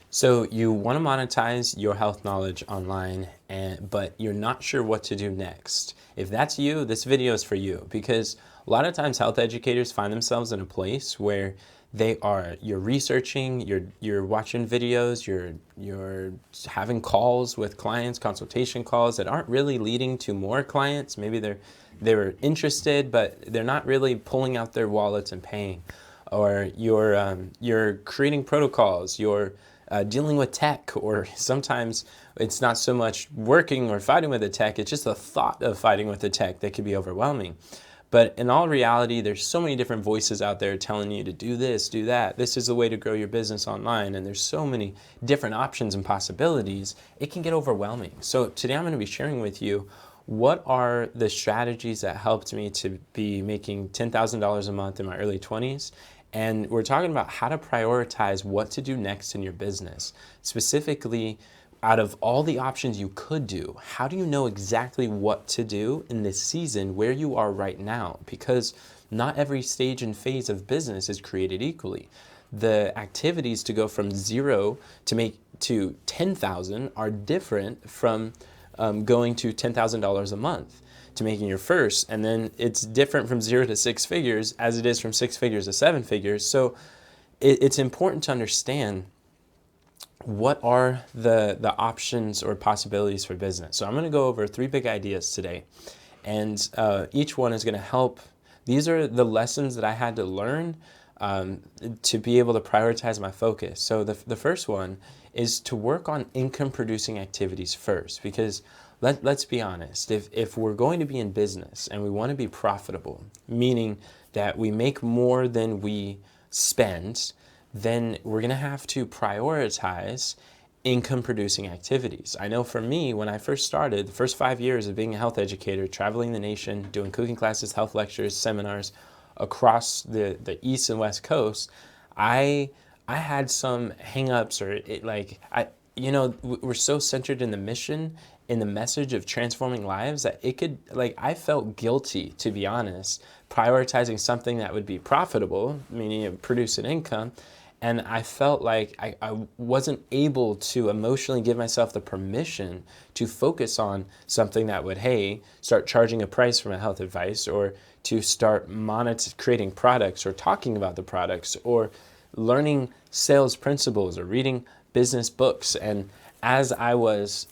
So you want to monetize your health knowledge online, but you're not sure what to do next. If that's you, this video is for you, because a lot of times health educators find themselves in a place where you're researching, you're watching videos, you're having calls with clients, consultation calls that aren't really leading to more clients. Maybe they're interested, but they're not really pulling out their wallets and paying. Or you're creating protocols, you're dealing with tech, or sometimes it's not so much working or fighting with the tech, it's just the thought of fighting with the tech that can be overwhelming. But in all reality, there's so many different voices out there telling you to do this, do that. This is the way to grow your business online. And there's so many different options and possibilities. It can get overwhelming. So today I'm going to be sharing with you what are the strategies that helped me to be making $10,000 a month in my early 20s. And we're talking about how to prioritize what to do next in your business. Specifically, out of all the options you could do, how do you know exactly what to do in this season where you are right now? Because not every stage and phase of business is created equally. The activities to go from zero to 10,000 are different from going to $10,000 a month to making your first, and then it's different from 0 to 6 figures as it is from 6 figures to 7 figures. So it's important to understand what are the options or possibilities for business. So I'm going to go over 3 big ideas today, and each one is going to help. These are the lessons that I had to learn to be able to prioritize my focus. So the first one is to work on income producing activities first, because let's be honest, if we're going to be in business and we want to be profitable, meaning that we make more than we spend, then we're going to have to prioritize income producing activities. I know for me, when I first started, the first 5 years of being a health educator, traveling the nation, doing cooking classes, health lectures, seminars across the East and West Coast, I had some hangups, or we're so centered in the mission, in the message of transforming lives, that it could, I felt guilty, to be honest, prioritizing something that would be profitable, meaning produce an income. And I felt like I wasn't able to emotionally give myself the permission to focus on something that would, hey, start charging a price for my health advice, or to start creating products, or talking about the products, or learning sales principles, or reading business books. And as I went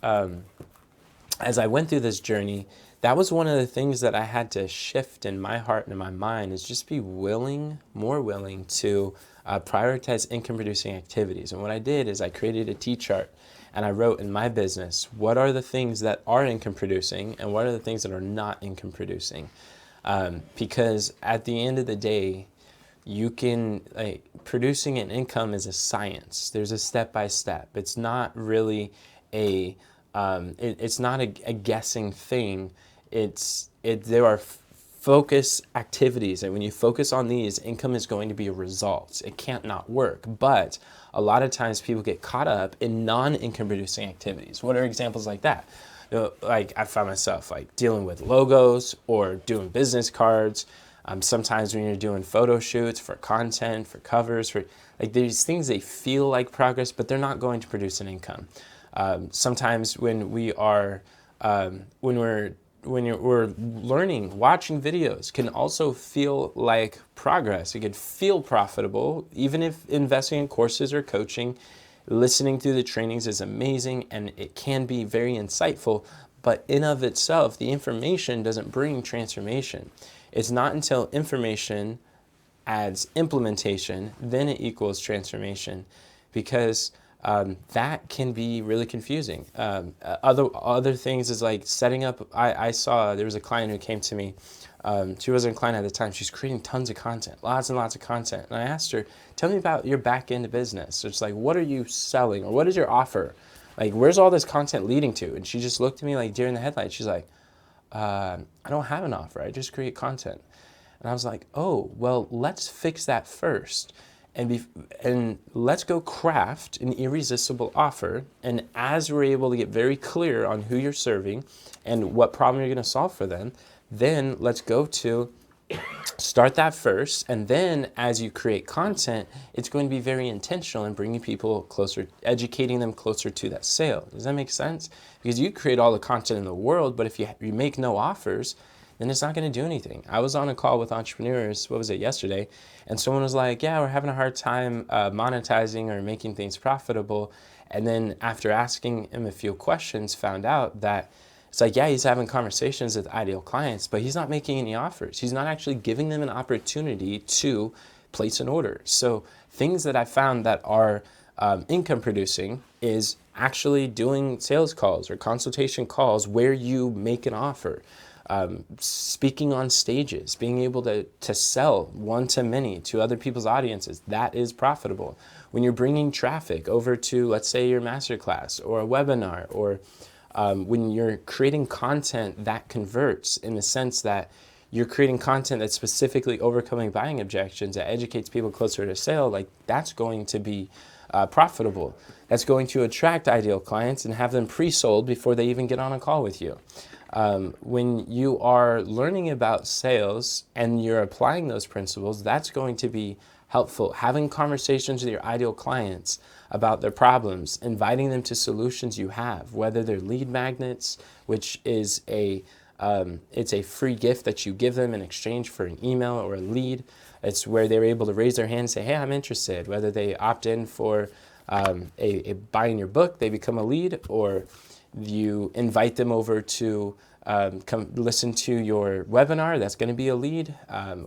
through this journey, that was one of the things that I had to shift in my heart and in my mind, is just be more willing to prioritize income producing activities. And what I did is I created a T-chart, and I wrote in my business, what are the things that are income producing and what are the things that are not income producing? Because at the end of the day, you can, producing an income is a science. There's a step-by-step. It's not really it's not a guessing thing. There are focus activities, and when you focus on these, income is going to be a result. It can't not work. But a lot of times people get caught up in non-income producing activities. What are examples like that? Like, I found myself dealing with logos or doing business cards. Sometimes when you're doing photo shoots for content, for covers, for these things, they feel like progress, but they're not going to produce an income. Sometimes when we're learning, watching videos can also feel like progress. It could feel profitable, even if investing in courses or coaching. Listening through the trainings is amazing, and it can be very insightful, but in of itself, the information doesn't bring transformation. It's not until information adds implementation, then it equals transformation, because that can be really confusing. Other things is like setting up. I saw there was a client who came to me. She wasn't a client at the time. She's creating tons of content, lots and lots of content. And I asked her, tell me about your back end business. So it's like, what are you selling, or what is your offer? Where's all this content leading to? And she just looked at me like deer in the headlights. She's like, I don't have an offer. I just create content. And I was like, oh, well, let's fix that first. And let's go craft an irresistible offer. And as we're able to get very clear on who you're serving and what problem you're going to solve for them, then let's go to Start that first, and then as you create content, it's going to be very intentional in bringing people closer, educating them closer to that sale. Does that make sense? Because you create all the content in the world, but if you make no offers, then it's not going to do anything. I was on a call with entrepreneurs, what was it, yesterday, and someone was like, yeah, we're having a hard time monetizing or making things profitable. And then after asking him a few questions, found out that it's like, yeah, he's having conversations with ideal clients, but he's not making any offers. He's not actually giving them an opportunity to place an order. So things that I found that are income producing is actually doing sales calls or consultation calls where you make an offer. Speaking on stages, being able to sell one to many to other people's audiences, that is profitable. When you're bringing traffic over to, let's say, your masterclass or a webinar, or when you're creating content that converts, in the sense that you're creating content that's specifically overcoming buying objections, that educates people closer to sale, like that's going to be profitable. That's going to attract ideal clients and have them pre-sold before they even get on a call with you. When you are learning about sales and you're applying those principles, that's going to be helpful. Having conversations with your ideal clients about their problems, inviting them to solutions you have, whether they're lead magnets, which is it's a free gift that you give them in exchange for an email or a lead. It's where they're able to raise their hand and say, hey, I'm interested. Whether they opt in for buying your book, they become a lead, or you invite them over to come listen to your webinar, that's going to be a lead,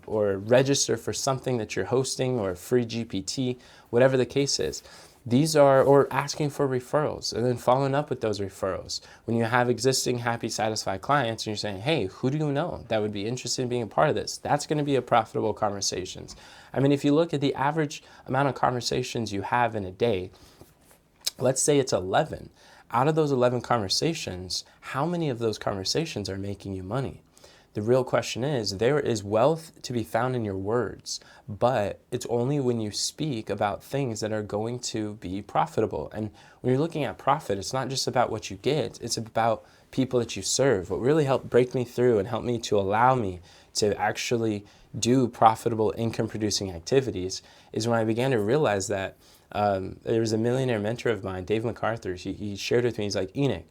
or register for something that you're hosting, or a free GPT, whatever the case is. These are, or asking for referrals and then following up with those referrals. When you have existing happy, satisfied clients and you're saying, hey, who do you know that would be interested in being a part of this? That's going to be a profitable conversations. I mean, if you look at the average amount of conversations you have in a day, let's say it's 11. Out of those 11 conversations, how many of those conversations are making you money? The real question is, there is wealth to be found in your words, but it's only when you speak about things that are going to be profitable. And when you're looking at profit, it's not just about what you get, it's about people that you serve. What really helped break me through and helped me to allow me to actually do profitable income producing activities is when I began to realize that there was a millionaire mentor of mine, Dave MacArthur. He shared with me, he's like, Enoch,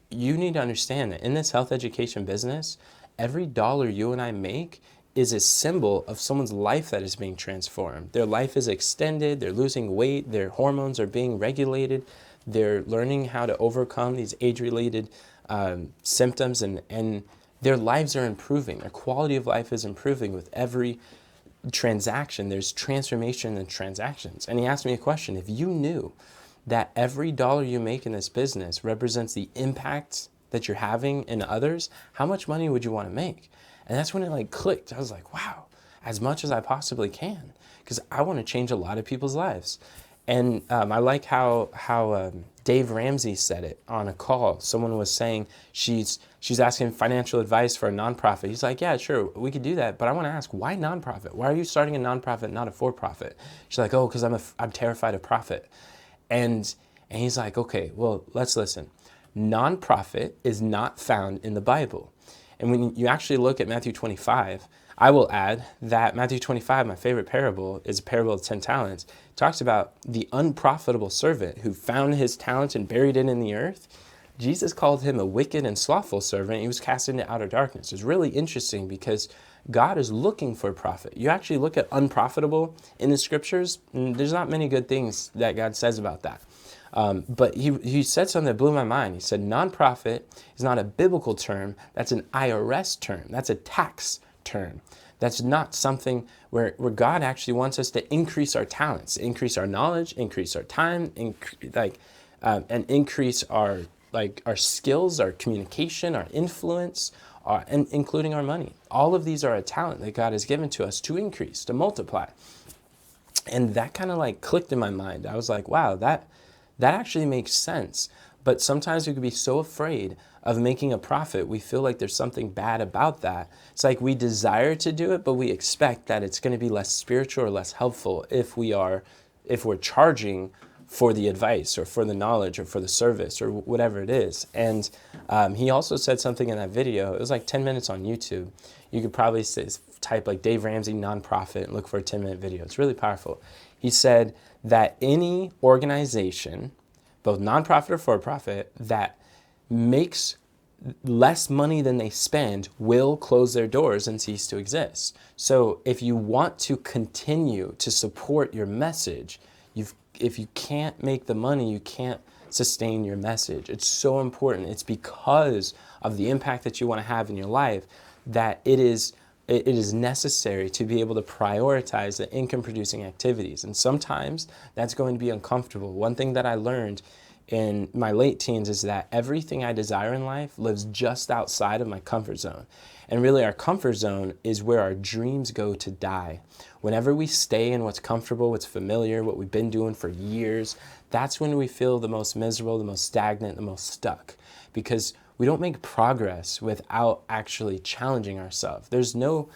you need to understand that in this health education business, every dollar you and I make is a symbol of someone's life that is being transformed. Their life is extended, they're losing weight, their hormones are being regulated, they're learning how to overcome these age-related symptoms, and their lives are improving. Their quality of life is improving with every transaction. There's transformation in transactions. And he asked me a question: if you knew that every dollar you make in this business represents the impact that you're having in others, how much money would you want to make? And that's when it like clicked. I was like, wow, as much as I possibly can, because I want to change a lot of people's lives. And I like how Dave Ramsey said it on a call. Someone was saying she's asking financial advice for a nonprofit. He's like, yeah, sure, we could do that, but I want to ask, why nonprofit? Why are you starting a nonprofit, not a for-profit? She's like, oh, because I'm terrified of profit. And he's like, okay, well, let's listen. Nonprofit is not found in the Bible. And when you actually look at Matthew 25, I will add that Matthew 25, my favorite parable, is a parable of 10 talents. It talks about the unprofitable servant who found his talent and buried it in the earth. Jesus called him a wicked and slothful servant. He was cast into outer darkness. It's really interesting because God is looking for profit. You actually look at unprofitable in the scriptures, and there's not many good things that God says about that. But he said something that blew my mind. He said, nonprofit is not a biblical term. That's an IRS term. That's a tax term. That's not something where God actually wants us to increase our talents, increase our knowledge, increase our time, and increase our skills, our communication, our influence, and including our money. All of these are a talent that God has given to us to increase, to multiply. And that kind of like clicked in my mind. I was like, wow, that actually makes sense. But sometimes we could be so afraid of making a profit, we feel like there's something bad about that. It's like we desire to do it, but we expect that it's going to be less spiritual or less helpful if we're charging for the advice or for the knowledge or for the service or whatever it is. And he also said something in that video. It was like 10 minutes on YouTube. You could probably type like Dave Ramsey nonprofit and look for a 10-minute video. It's really powerful. He said that any organization, both nonprofit or for-profit, that makes less money than they spend will close their doors and cease to exist. So if you want to continue to support your message, if you can't make the money, you can't sustain your message. It's so important. It's because of the impact that you want to have in your life that it is necessary to be able to prioritize the income-producing activities. And sometimes that's going to be uncomfortable. One thing that I learned in my late teens is that everything I desire in life lives just outside of my comfort zone. And really our comfort zone is where our dreams go to die. Whenever we stay in what's comfortable, what's familiar, what we've been doing for years, that's when we feel the most miserable, the most stagnant, the most stuck. Because we don't make progress without actually challenging ourselves. There's no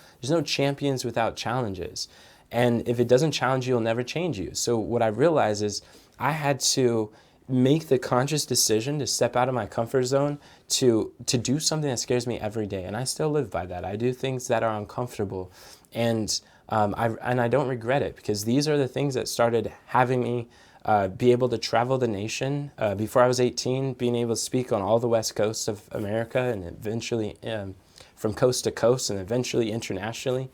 champions without challenges. And if it doesn't challenge you, it'll never change you. So what I realized is I had to make the conscious decision to step out of my comfort zone to do something that scares me every day. And I still live by that. I do things that are uncomfortable. And I don't regret it, because these are the things that started having me be able to travel the nation. Before I was 18, being able to speak on all the West Coast of America and eventually from coast to coast and eventually internationally.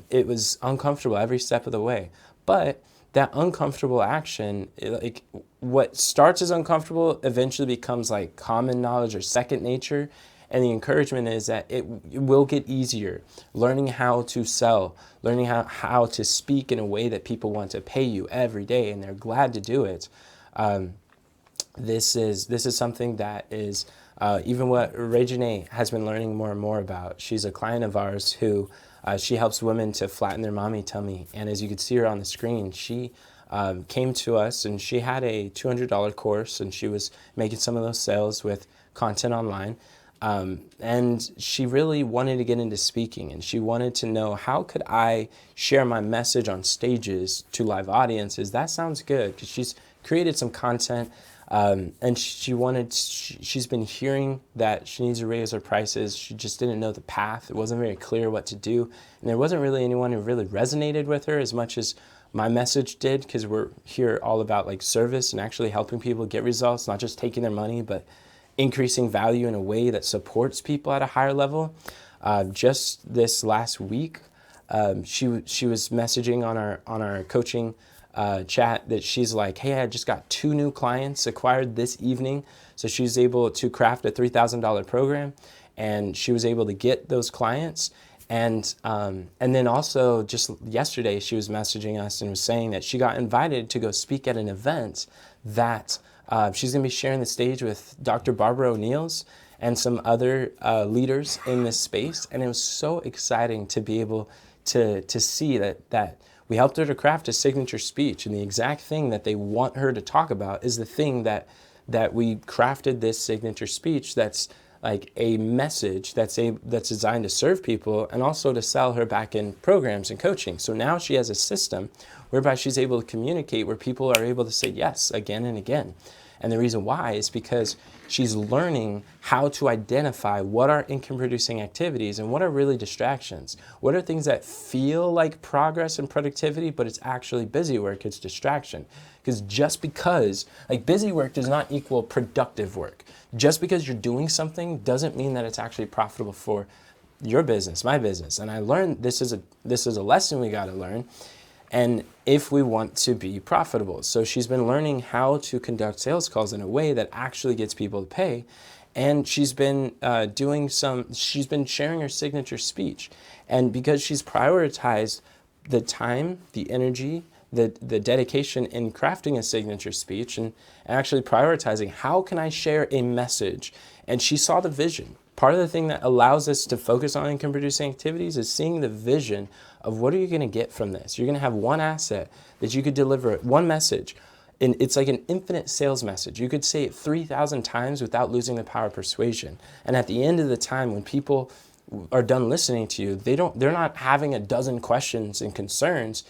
It was uncomfortable every step of the way. But that uncomfortable action, like what starts as uncomfortable eventually becomes like common knowledge or second nature. And the encouragement is that it will get easier. Learning how to sell, learning how to speak in a way that people want to pay you every day and they're glad to do it. This is something that is even what Regine has been learning more and more about. She's a client of ours who she helps women to flatten their mommy tummy. And as you can see her on the screen, she came to us and she had a $200 course and she was making some of those sales with content online. And she really wanted to get into speaking, and she wanted to know, how could I share my message on stages to live audiences? That sounds good, because she's created some content, and she's been hearing that she needs to raise her prices. She just didn't know the path. It wasn't very clear what to do, and there wasn't really anyone who really resonated with her as much as my message did, because we're here all about like service and actually helping people get results, not just taking their money, but increasing value in a way that supports people at a higher level. Just this last week, she was messaging on our coaching chat that she's like, hey, I just got 2 new clients acquired this evening. So she was able to craft a $3,000 program, and she was able to get those clients. And then also just yesterday, she was messaging us and was saying that she got invited to go speak at an event that she's going to be sharing the stage with Dr. Barbara O'Neill's and some other leaders in this space. And it was so exciting to be able to see that we helped her to craft a signature speech. And the exact thing that they want her to talk about is the thing that we crafted this signature speech that's like a message that's designed to serve people and also to sell her back in programs and coaching. So now she has a system whereby she's able to communicate where people are able to say yes again and again. And the reason why is because she's learning how to identify what are income-producing activities and what are really distractions. What are things that feel like progress and productivity, but it's actually busy work, it's distraction. Because just because, like, busy work does not equal productive work. Just because you're doing something doesn't mean that it's actually profitable for your business, my business. And I learned this is a lesson we got to learn. And if we want to be profitable. So she's been learning how to conduct sales calls in a way that actually gets people to pay. And she's been she's been sharing her signature speech. And because she's prioritized the time, the energy, the dedication in crafting a signature speech and actually prioritizing, how can I share a message? And she saw the vision. Part of the thing that allows us to focus on income producing activities is seeing the vision of what are you going to get from this. You're going to have one asset that you could deliver, one message. And it's like an infinite sales message. You could say it 3,000 times without losing the power of persuasion. And at the end of the time, when people are done listening to you, they're not having a dozen questions and concerns.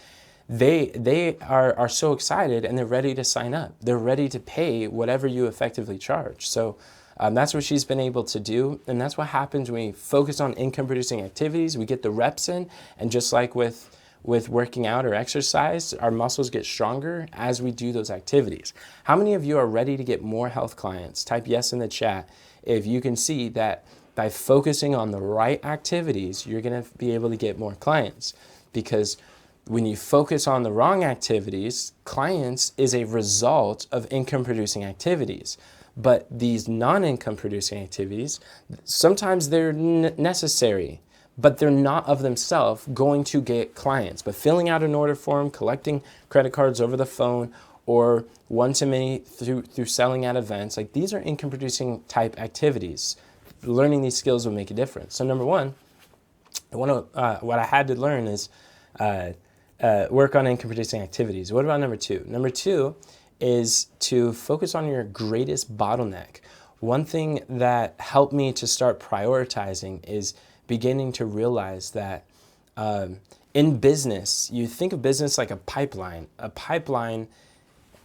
they are so excited and they're ready to sign up. They're ready to pay whatever you effectively charge. So that's what she's been able to do. And that's what happens when we focus on income producing activities. We get the reps in, and just like with working out or exercise, our muscles get stronger as we do those activities. How many of you are ready to get more health clients? Type yes in the chat if you can see that by focusing on the right activities, you're going to be able to get more clients. Because when you focus on the wrong activities, clients is a result of income producing activities. But these non-income producing activities, sometimes they're necessary, but they're not of themselves going to get clients. But filling out an order form, collecting credit cards over the phone, or one-to-many through selling at events, like these are income producing type activities. Learning these skills will make a difference. So number one, what I had to learn is work on income producing activities. What about number two? Number two is to focus on your greatest bottleneck. One thing that helped me to start prioritizing is beginning to realize that in business, you think of business like a pipeline. A pipeline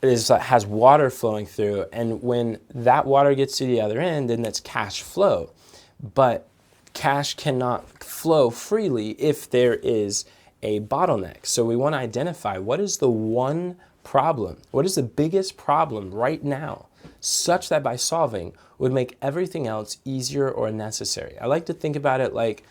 has water flowing through, and when that water gets to the other end, then that's cash flow. But cash cannot flow freely if there is a bottleneck. So we want to identify what is the one problem, what is the biggest problem right now, such that by solving would make everything else easier or necessary. I like to think about it like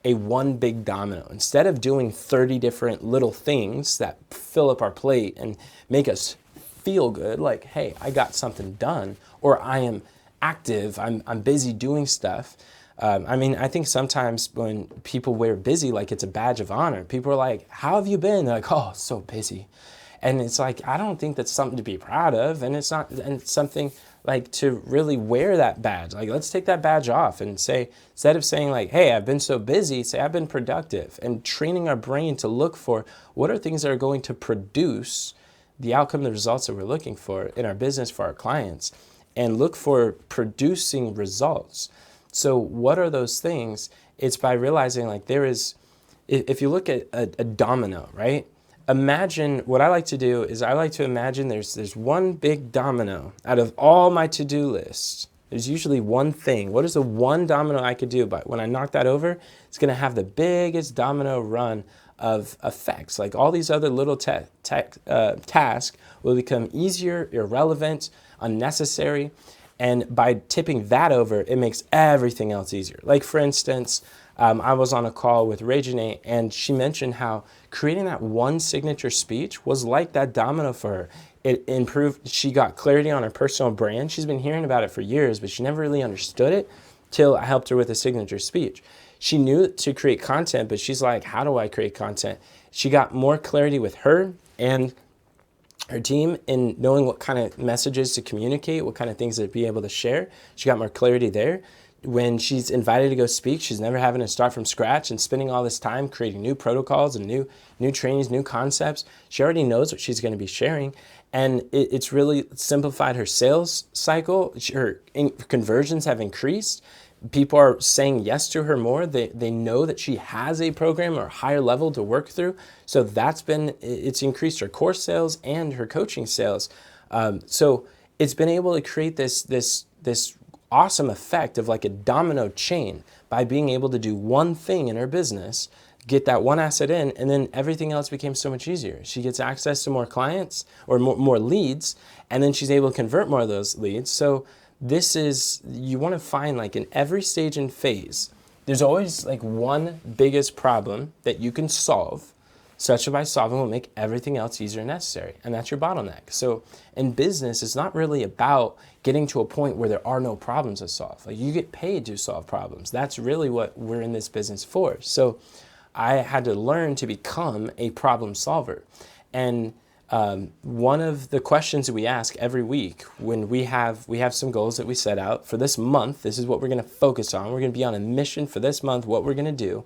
a one big domino. Instead of doing 30 different little things that fill up our plate and make us feel good, like, hey, I got something done, or I am active, I'm busy doing stuff. I think sometimes when people wear busy like it's a badge of honor, people are like, how have you been? They're like, oh, so busy. And it's like, I don't think that's something to be proud of. And it's not, and it's something like to really wear that badge. Like, let's take that badge off and say, instead of saying like, hey, I've been so busy, say I've been productive, and training our brain to look for what are things that are going to produce the outcome, the results that we're looking for in our business for our clients, and look for producing results. So what are those things? It's by realizing like there is, if you look at a domino, right? Imagine, what I like to do is I like to imagine there's one big domino out of all my to-do lists. There's usually one thing. What is the one domino I could do? But when I knock that over, it's going to have the biggest domino run of effects. Like all these other little tasks will become easier, irrelevant, unnecessary. And by tipping that over, it makes everything else easier. Like for instance, I was on a call with Regine, and she mentioned how creating that one signature speech was like that domino for her. It improved, she got clarity on her personal brand. She's been hearing about it for years, but she never really understood it till I helped her with a signature speech. She knew to create content, but she's like, how do I create content? She got more clarity with her and her team in knowing what kind of messages to communicate, what kind of things to be able to share. She got more clarity there. When she's invited to go speak, she's never having to start from scratch and spending all this time creating new protocols and new trainings, new concepts. She already knows what she's going to be sharing, and it's really simplified her sales cycle. Her conversions have increased. People are saying yes to her more. They know that she has a program or a higher level to work through. So it's increased her course sales and her coaching sales. So it's been able to create this awesome effect of like a domino chain by being able to do one thing in her business, get that one asset in, and then everything else became so much easier. She gets access to more clients or more leads, and then she's able to convert more of those leads. So this is, you want to find like in every stage and phase, there's always like one biggest problem that you can solve, such that by solving will make everything else easier and necessary. And that's your bottleneck. So in business, it's not really about getting to a point where there are no problems to solve. Like you get paid to solve problems. That's really what we're in this business for. So I had to learn to become a problem solver. And one of the questions that we ask every week when we have some goals that we set out for this month, this is what we're going to focus on. We're going to be on a mission for this month, what we're going to do.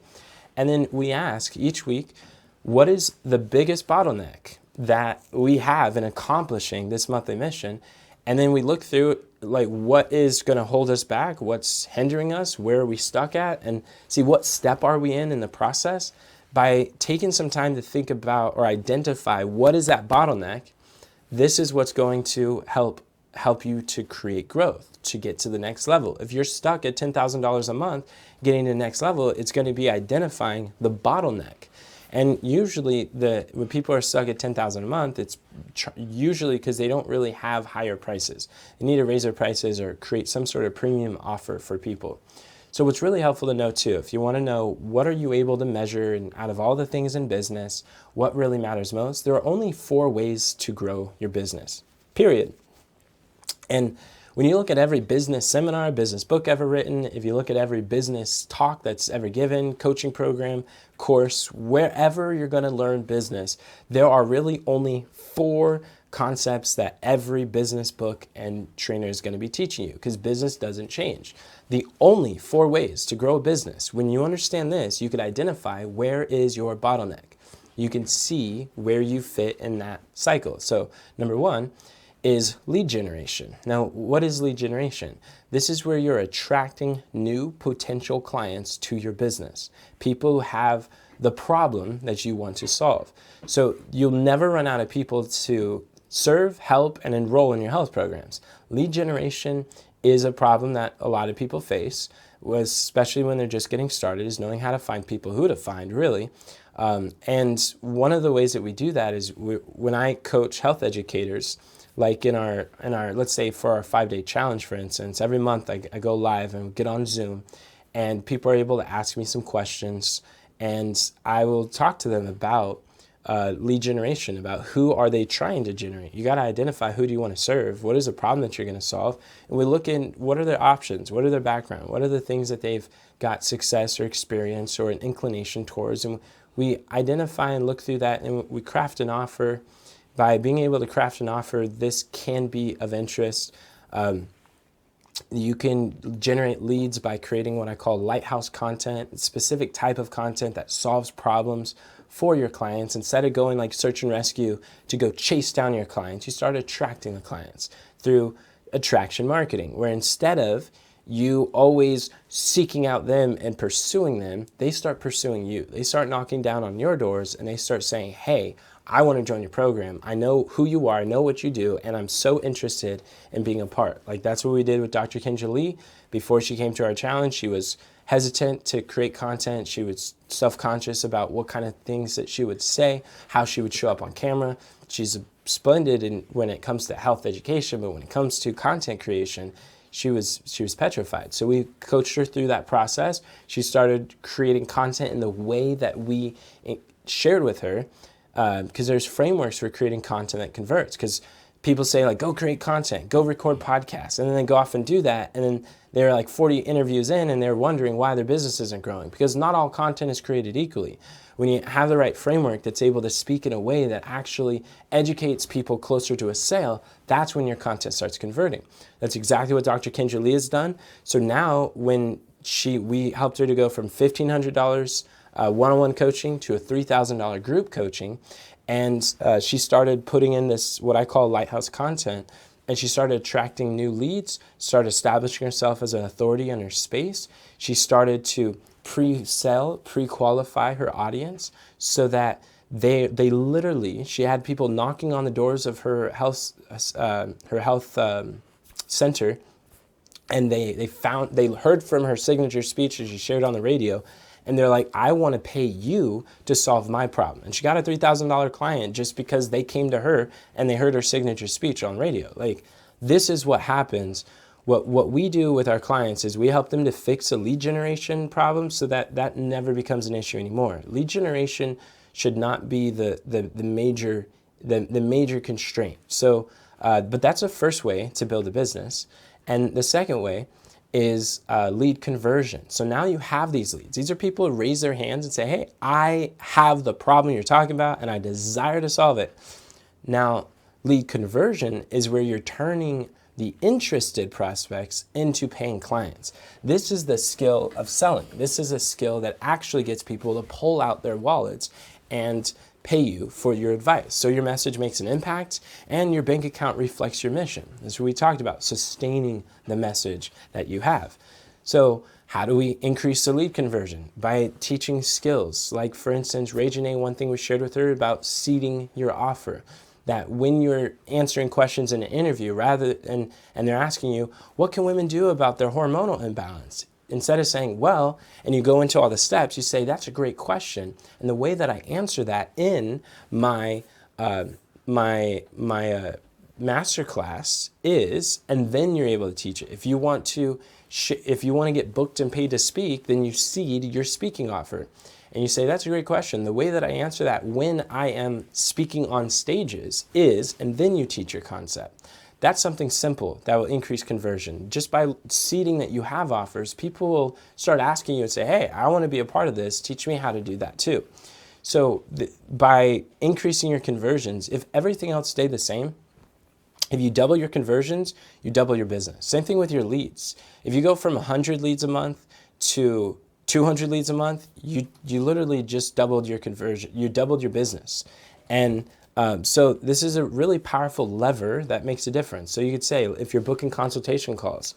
And then we ask each week, what is the biggest bottleneck that we have in accomplishing this monthly mission? And then we look through like what is going to hold us back, what's hindering us, where are we stuck at, and see what step are we in the process. by taking some time to think about or identify what is that bottleneck, this is what's going to help you to create growth, to get to the next level. If you're stuck at $10,000 a month, getting to the next level, it's going to be identifying the bottleneck. And usually when people are stuck at $10,000 a month, it's usually because they don't really have higher prices. They need to raise their prices or create some sort of premium offer for people. So what's really helpful to know too, if you want to know what are you able to measure, and out of all the things in business, what really matters most, there are only 4 ways to grow your business, period. And when you look at every business seminar, business book ever written, if you look at every business talk that's ever given, coaching program, course, wherever you're going to learn business, there are really only 4 concepts that every business book and trainer is going to be teaching you, because business doesn't change. The only 4 ways to grow a business, when you understand this, you can identify where is your bottleneck. You can see where you fit in that cycle. So number 1 is lead generation. Now, what is lead generation? This is where you're attracting new potential clients to your business. People who have the problem that you want to solve. So you'll never run out of people to serve, help, and enroll in your health programs. Lead generation is a problem that a lot of people face, especially when they're just getting started, is knowing how to find people, who to find, really. And one of the ways that we do that is when I coach health educators, like in our let's say for our 5-day challenge, for instance, every month I go live and get on Zoom, and people are able to ask me some questions, and I will talk to them about lead generation, about who are they trying to generate. You got to identify who do you want to serve, what is the problem that you're going to solve, and we look in what are their options, what are their background, what are the things that they've got success or experience or an inclination towards, and we identify and look through that, and we craft an offer. By being able to craft an offer, this can be of interest. You can generate leads by creating what I call lighthouse content, specific type of content that solves problems for your clients. Instead of going like search and rescue to go chase down your clients, you start attracting the clients through attraction marketing, where instead of you always seeking out them and pursuing them, they start pursuing you. They start knocking down on your doors, and they start saying, hey, I want to join your program. I know who you are, I know what you do, and I'm so interested in being a part. Like that's what we did with Dr. Kendra Lee. Before she came to our challenge, she was hesitant to create content. She was self-conscious about what kind of things that she would say, how she would show up on camera. She's splendid when it comes to health education, but when it comes to content creation, she was petrified. So we coached her through that process. She started creating content in the way that we shared with her, because there's frameworks for creating content that converts. Because people say like, go create content, go record podcasts, and then they go off and do that, and then they're like 40 interviews in, and they're wondering why their business isn't growing, because not all content is created equally. When you have the right framework that's able to speak in a way that actually educates people closer to a sale, that's when your content starts converting. That's exactly what Dr. Kendra Lee has done. So now when we helped her to go from $1,500 one-on-one coaching to a $3,000 group coaching, and she started putting in this, what I call lighthouse content, and she started attracting new leads, started establishing herself as an authority in her space. She started to pre-sell, pre-qualify her audience so that they literally, she had people knocking on the doors of her health center, and they heard from her signature speech that she shared on the radio, and they're like, I want to pay you to solve my problem. And she got a $3,000 client just because they came to her and they heard her signature speech on radio. Like, this is what happens. What we do with our clients is we help them to fix a lead generation problem so that that never becomes an issue anymore. Lead generation should not be the major constraint. So, but that's a first way to build a business. And the second way is lead conversion. So now you have these leads. These are people who raise their hands and say, hey, I have the problem you're talking about and I desire to solve it. Now, lead conversion is where you're turning the interested prospects into paying clients. This is the skill of selling. This is a skill that actually gets people to pull out their wallets and pay you for your advice. So your message makes an impact and your bank account reflects your mission. That's what we talked about, sustaining the message that you have. So How do we increase the lead conversion? By teaching skills. Like, for instance, Regine, one thing we shared with her about seeding your offer. That when you're answering questions in an interview, and they're asking you, what can women do about their hormonal imbalance? Instead of saying, well, and you go into all the steps, you say, that's a great question. And the way that I answer that in my masterclass is, and then you're able to teach it. If you want to get booked and paid to speak, then you seed your speaking offer. And you say, that's a great question. The way that I answer that when I am speaking on stages is, and then you teach your concept. That's something simple that will increase conversion. Just by seeding that you have offers, people will start asking you and say, hey, I want to be a part of this. Teach me how to do that too. So by increasing your conversions, if everything else stayed the same, if you double your conversions, you double your business. Same thing with your leads. If you go from 100 leads a month to 200 leads a month, you literally just doubled your conversion. You doubled your business. And so this is a really powerful lever that makes a difference. So you could say, if you're booking consultation calls,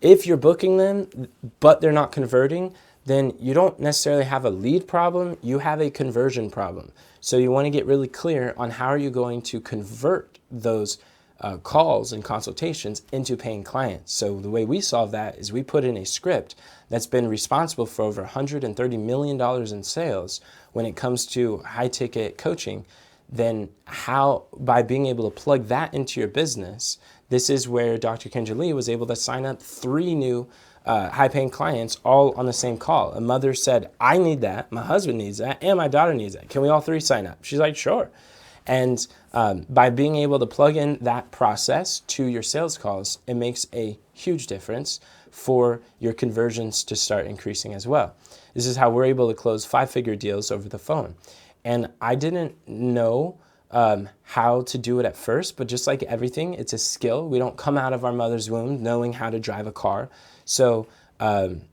if you're booking them, but they're not converting, then you don't necessarily have a lead problem, you have a conversion problem. So you want to get really clear on how are you going to convert those calls and consultations into paying clients. So the way we solve that is we put in a script that's been responsible for over $130 million in sales when it comes to high ticket coaching. Then by being able to plug that into your business, this is where Dr. Kendra Lee was able to sign up 3 new high-paying clients all on the same call. A mother said, I need that, my husband needs that, and my daughter needs that. Can we all 3 sign up? She's like, sure. And by being able to plug in that process to your sales calls, it makes a huge difference for your conversions to start increasing as well. This is how we're able to close 5-figure deals over the phone. And I didn't know how to do it at first, but just like everything, it's a skill. We don't come out of our mother's womb knowing how to drive a car. So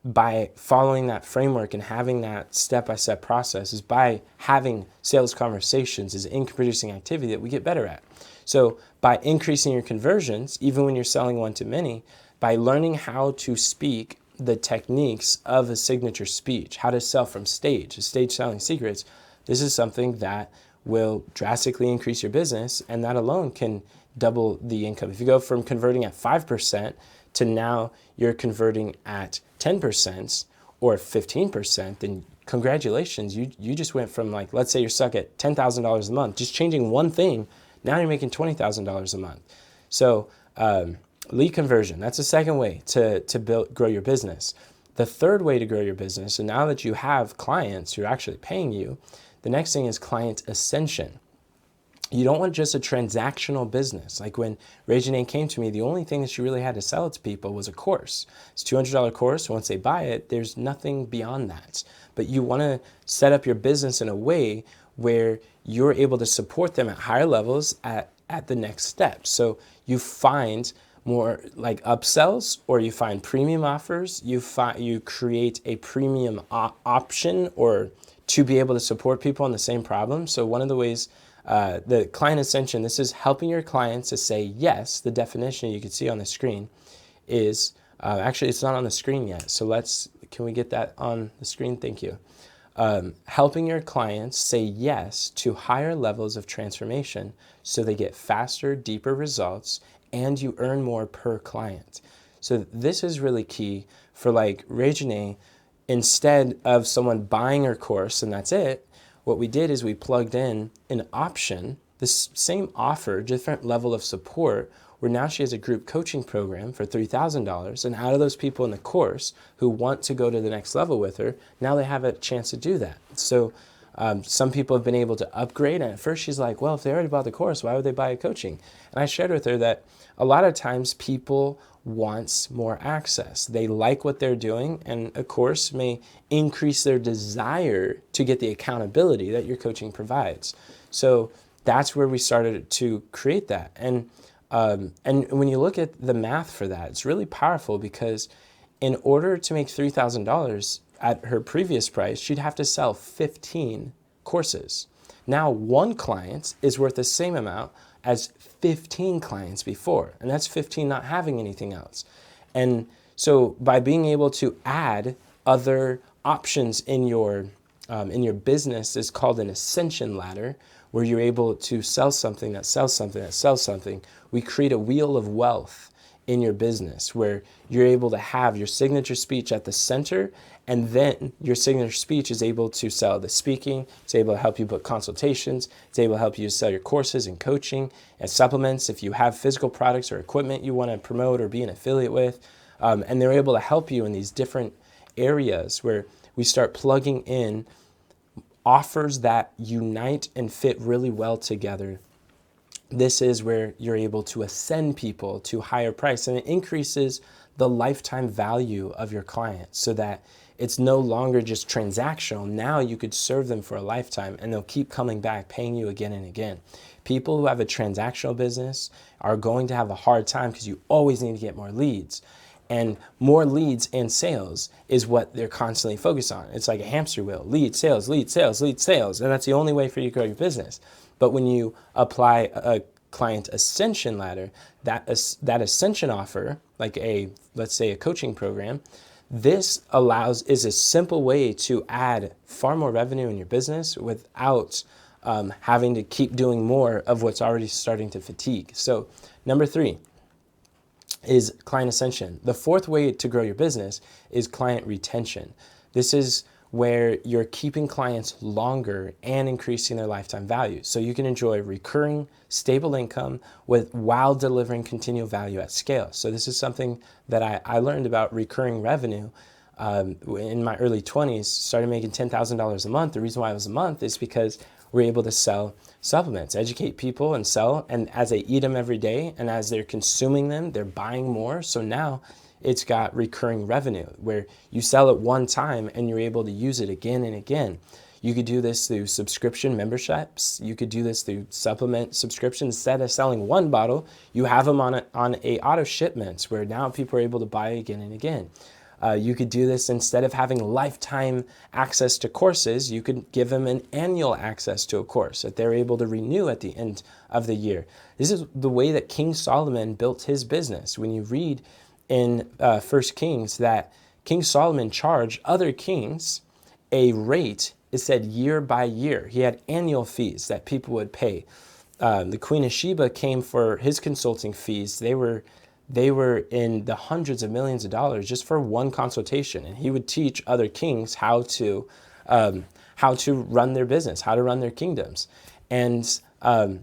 by following that framework and having that step-by-step process is by having sales conversations is income-producing activity that we get better at. So by increasing your conversions, even when you're selling one-to-many, by learning how to speak the techniques of a signature speech, how to sell from stage selling secrets, this is something that will drastically increase your business, and that alone can double the income. If you go from converting at 5% to now you're converting at 10% or 15%, then congratulations, you just went from, like, let's say you're stuck at $10,000 a month, just changing one thing, now you're making $20,000 a month. So lead conversion, that's the second way to grow your business. The third way to grow your business, and now that you have clients who are actually paying you, the next thing is client ascension. You don't want just a transactional business. Like when Regine came to me, the only thing that she really had to sell it to people was a course. It's a $200 course. Once they buy it, there's nothing beyond that. But you want to set up your business in a way where you're able to support them at higher levels at the next step. So you find more like upsells, or you find premium offers. You create a premium option or to be able to support people on the same problem. So one of the ways, the client ascension, this is helping your clients to say yes. The definition you can see on the screen is, actually it's not on the screen yet. So can we get that on the screen? Thank you. Helping your clients say yes to higher levels of transformation so they get faster, deeper results, and you earn more per client. So this is really key for like Regine. Instead of someone buying her course and that's it, what we did is we plugged in an option, this same offer, different level of support, where now she has a group coaching program for $3,000. And out of those people in the course who want to go to the next level with her, now they have a chance to do that. So some people have been able to upgrade. And at first she's like, well, if they already bought the course, why would they buy a coaching? And I shared with her that a lot of times people want more access. They like what they're doing, and a course may increase their desire to get the accountability that your coaching provides. So that's where we started to create that. And when you look at the math for that, it's really powerful, because in order to make $3,000 at her previous price, she'd have to sell 15 courses. Now one client is worth the same amount as 15 clients before, and that's 15 not having anything else. And So by being able to add other options in your business is called an ascension ladder, where you're able to sell something that sells something that sells something. We create a wheel of wealth in your business where you're able to have your signature speech at the center, and then your signature speech is able to sell the speaking. It's able to help you book consultations. It's able to help you sell your courses and coaching and supplements if you have physical products or equipment you want to promote or be an affiliate with. And they're able to help you in these different areas where we start plugging in offers that unite and fit really well together. This is where you're able to ascend people to higher price, and it increases the lifetime value of your client so that it's no longer just transactional. Now you could serve them for a lifetime and they'll keep coming back, paying you again and again. People who have a transactional business are going to have a hard time because you always need to get more leads. And more leads and sales is what they're constantly focused on. It's like a hamster wheel: lead, sales, lead, sales, lead, sales. And that's the only way for you to grow your business. But when you apply a client ascension ladder, that ascension offer, like let's say a coaching program, this is a simple way to add far more revenue in your business without having to keep doing more of what's already starting to fatigue. So number 3 is client ascension. The 4th way to grow your business is client retention. This is where you're keeping clients longer and increasing their lifetime value. So you can enjoy recurring, stable income while delivering continual value at scale. So this is something that I learned about recurring revenue in my early 20s, started making $10,000 a month. The reason why it was a month is because we're able to sell supplements, educate people and sell. And as they eat them every day and as they're consuming them, they're buying more. So now it's got recurring revenue where you sell it one time and you're able to use it again and again. You could do this through subscription memberships. You could do this through supplement subscriptions. Instead of selling one bottle, you have them on a auto shipments where now people are able to buy again and again. You could do this instead of having lifetime access to courses. You could give them an annual access to a course that they're able to renew at the end of the year. This is the way that King Solomon built his business. When you read in 1 Kings that King Solomon charged other kings a rate, it said year by year. He had annual fees that people would pay. The Queen of Sheba came for his consulting fees. They were in the hundreds of millions of dollars just for one consultation. And he would teach other kings how to run their business, how to run their kingdoms. And I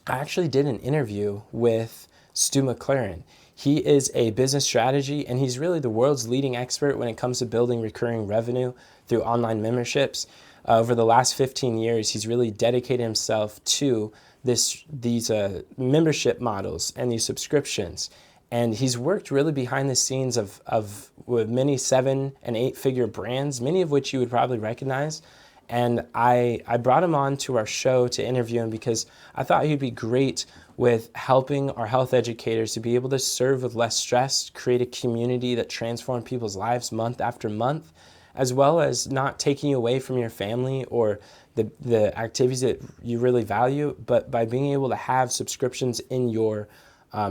actually did an interview with Stu McLaren. He is a business strategy, and he's really the world's leading expert when it comes to building recurring revenue through online memberships. Over the last 15 years, he's really dedicated himself to these membership models and these subscriptions. And he's worked really behind the scenes of with many 7- and 8-figure brands, many of which you would probably recognize. And I brought him on to our show to interview him because I thought he'd be great with helping our health educators to be able to serve with less stress, create a community that transforms people's lives month after month, as well as not taking you away from your family or the activities that you really value. But by being able to have subscriptions in your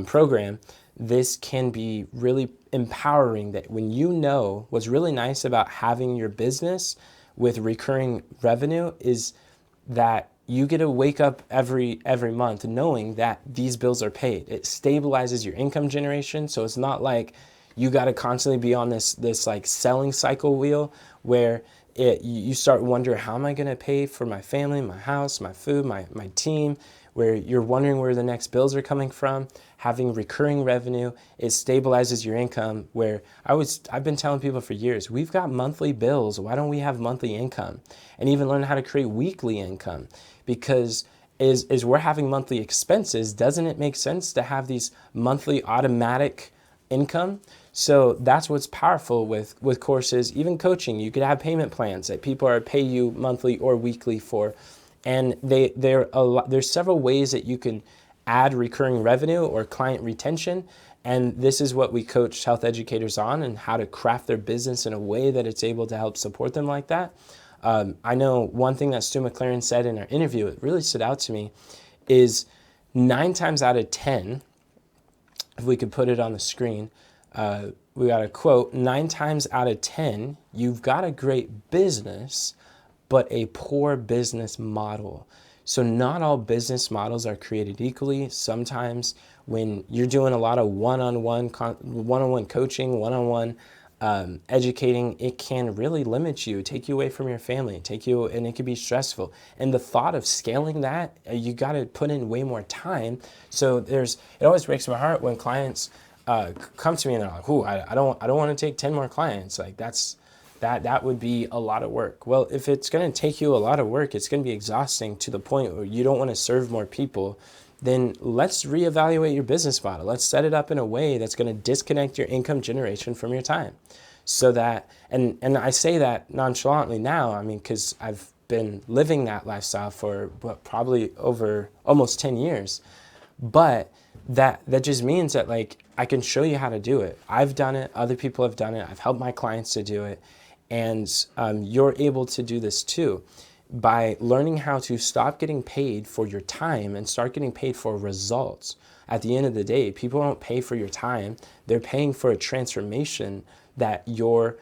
program, this can be really empowering. That when you know what's really nice about having your business with recurring revenue is that you get to wake up every month knowing that these bills are paid. It stabilizes your income generation, so it's not like you got to constantly be on this like selling cycle wheel where you start wondering, how am I going to pay for my family, my house, my food, my team, where you're wondering where the next bills are coming from. Having recurring revenue, it stabilizes your income, where I've been telling people for years, we've got monthly bills. Why don't we have monthly income? And even learn how to create weekly income? Because as we're having monthly expenses, doesn't it make sense to have these monthly automatic income? So that's what's powerful with courses, even coaching. You could have payment plans that people are pay you monthly or weekly for. And there's several ways that you can add recurring revenue or client retention. And this is what we coach health educators on, and how to craft their business in a way that it's able to help support them like that. I know one thing that Stu McLaren said in our interview, it really stood out to me, is 9 times out of 10, if we could put it on the screen, we got a quote, 9 times out of 10, you've got a great business, but a poor business model. So not all business models are created equally. Sometimes when you're doing a lot of one-on-one coaching, one-on-one educating, it can really limit you, take you away from your family, and it can be stressful. And the thought of scaling that, you got to put in way more time. So it always breaks my heart when clients come to me and they're like, "Ooh, I don't want to take 10 more clients." Like that would be a lot of work. Well, if it's going to take you a lot of work, it's going to be exhausting to the point where you don't want to serve more people, then let's reevaluate your business model. Let's set it up in a way that's going to disconnect your income generation from your time. So that, and I say that nonchalantly now, I mean, because I've been living that lifestyle for probably over almost 10 years. But that just means that, like, I can show you how to do it. I've done it. Other people have done it. I've helped my clients to do it. And you're able to do this too by learning how to stop getting paid for your time and start getting paid for results. At the end of the day, people don't pay for your time. They're paying for a transformation that your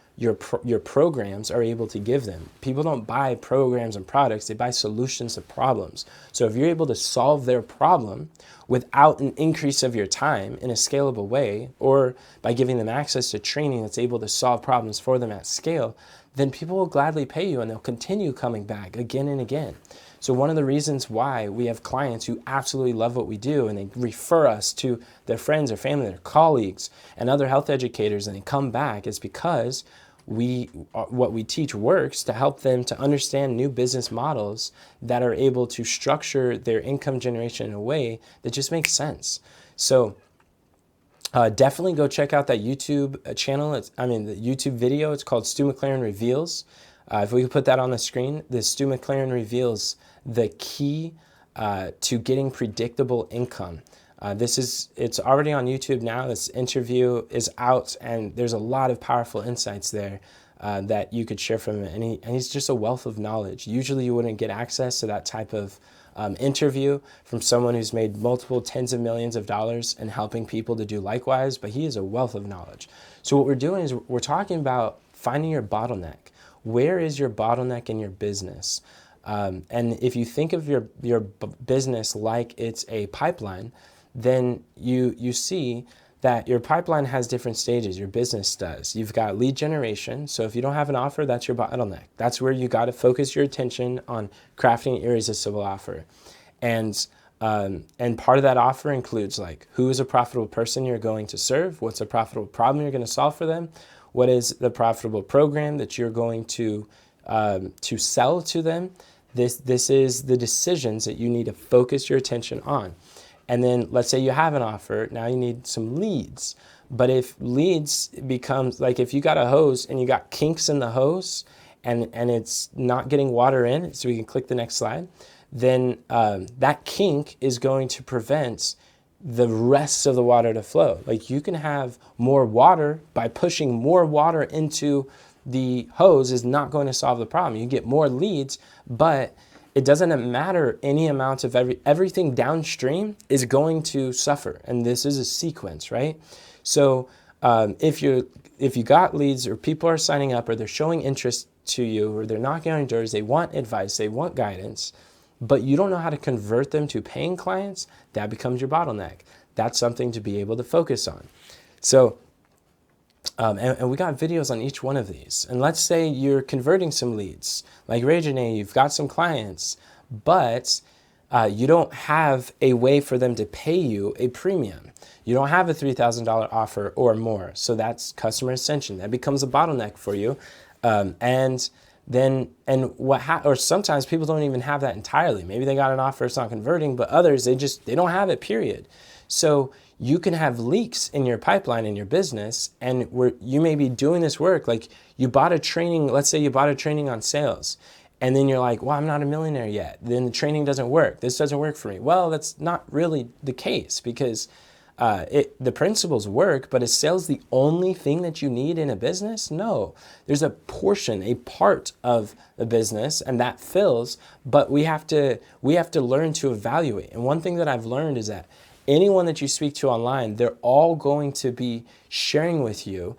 programs are able to give them. People don't buy programs and products, they buy solutions to problems. So if you're able to solve their problem without an increase of your time in a scalable way, or by giving them access to training that's able to solve problems for them at scale, then people will gladly pay you and they'll continue coming back again and again. So one of the reasons why we have clients who absolutely love what we do and they refer us to their friends, their family, their colleagues, and other health educators, and they come back is because what we teach works to help them to understand new business models that are able to structure their income generation in a way that just makes sense. So definitely go check out that YouTube channel. The YouTube video. It's called Stu McLaren Reveals. If we could put that on the screen, the Stu McLaren Reveals the key to getting predictable income. It's already on YouTube now. This interview is out, and there's a lot of powerful insights there that you could share from him. And he's just a wealth of knowledge. Usually you wouldn't get access to that type of interview from someone who's made multiple tens of millions of dollars and helping people to do likewise, but he is a wealth of knowledge. So what we're doing is we're talking about finding your bottleneck. Where is your bottleneck in your business? And if you think of your business like it's a pipeline, then you see that your pipeline has different stages. Your business does. You've got lead generation. So if you don't have an offer, that's your bottleneck. That's where you got to focus your attention on crafting an irresistible offer. And part of that offer includes, like, who is a profitable person you're going to serve? What's a profitable problem you're going to solve for them? What is the profitable program that you're going to sell to them? This is the decisions that you need to focus your attention on. And then let's say you have an offer, now you need some leads. But if leads becomes, like, if you got a hose and you got kinks in the hose and it's not getting water in, so we can click the next slide, then that kink is going to prevent the rest of the water to flow. Like, you can have more water by pushing more water into the hose is not going to solve the problem. You get more leads, but it doesn't matter any amount of everything downstream is going to suffer. And this is a sequence, right? So if you got leads, or people are signing up, or they're showing interest to you, or they're knocking on your doors, they want advice, they want guidance, but you don't know how to convert them to paying clients, that becomes your bottleneck. That's something to be able to focus on. So and we got videos on each one of these. And let's say you're converting some leads. Like Regine, you've got some clients, but you don't have a way for them to pay you a premium. You don't have a $3,000 offer or more. So that's customer ascension. That becomes a bottleneck for you. Or sometimes people don't even have that entirely. Maybe they got an offer, it's not converting, but others, they don't have it, period. So you can have leaks in your pipeline in your business, and you may be doing this work. Like, you bought a training, let's say you bought a training on sales, and then you're like, well, I'm not a millionaire yet. Then the training doesn't work. This doesn't work for me. Well, that's not really the case, because the principles work, but is sales the only thing that you need in a business? No. There's a portion, a part of the business, and that fills, but we have to learn to evaluate. And one thing that I've learned is that anyone that you speak to online, they're all going to be sharing with you,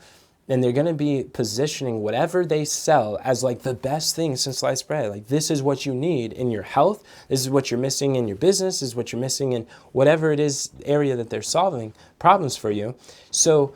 and they're going to be positioning whatever they sell as like the best thing since sliced bread. Like, this is what you need in your health. This is what you're missing in your business. This is what you're missing in whatever it is area that they're solving problems for you. So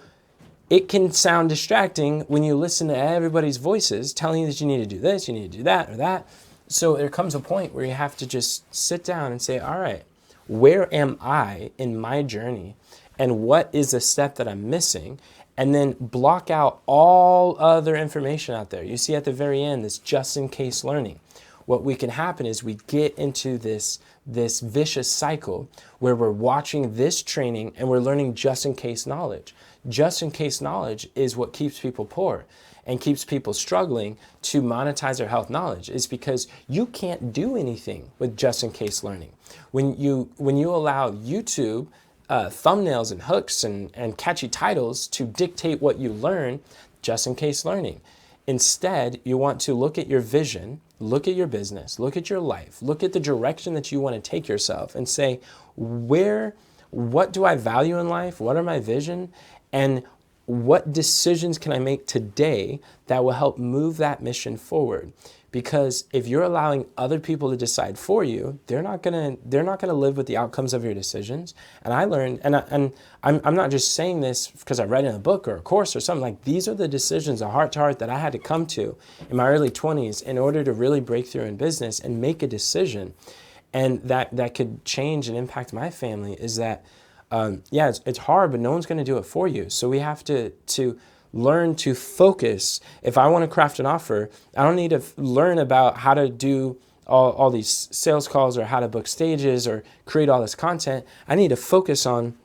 it can sound distracting when you listen to everybody's voices telling you that you need to do this, you need to do that or that. So there comes a point where you have to just sit down and say, all right, where am I in my journey? And what is a step that I'm missing? And then block out all other information out there. You see at the very end, this just in case learning. What we can happen is we get into this vicious cycle where we're watching this training and we're learning just in case knowledge. Just in case knowledge is what keeps people poor and keeps people struggling to monetize their health knowledge, is because you can't do anything with just in case learning. When you allow YouTube thumbnails and hooks and catchy titles to dictate what you learn, just in case learning. Instead, you want to look at your vision, look at your business, look at your life, look at the direction that you want to take yourself and say, what do I value in life? What are my vision? And what decisions can I make today that will help move that mission forward? Because if you're allowing other people to decide for you, they're not gonna live with the outcomes of your decisions. And I learned, and I'm not just saying this because I read in a book or a course or something. Like, these are the decisions, a heart to heart, that I had to come to in my early 20s in order to really break through in business and make a decision, and that could change and impact my family. Is that it's hard, but no one's going to do it for you. So we have to learn to focus. If I want to craft an offer, I don't need to learn about how to do all these sales calls or how to book stages or create all this content. I need to focus on,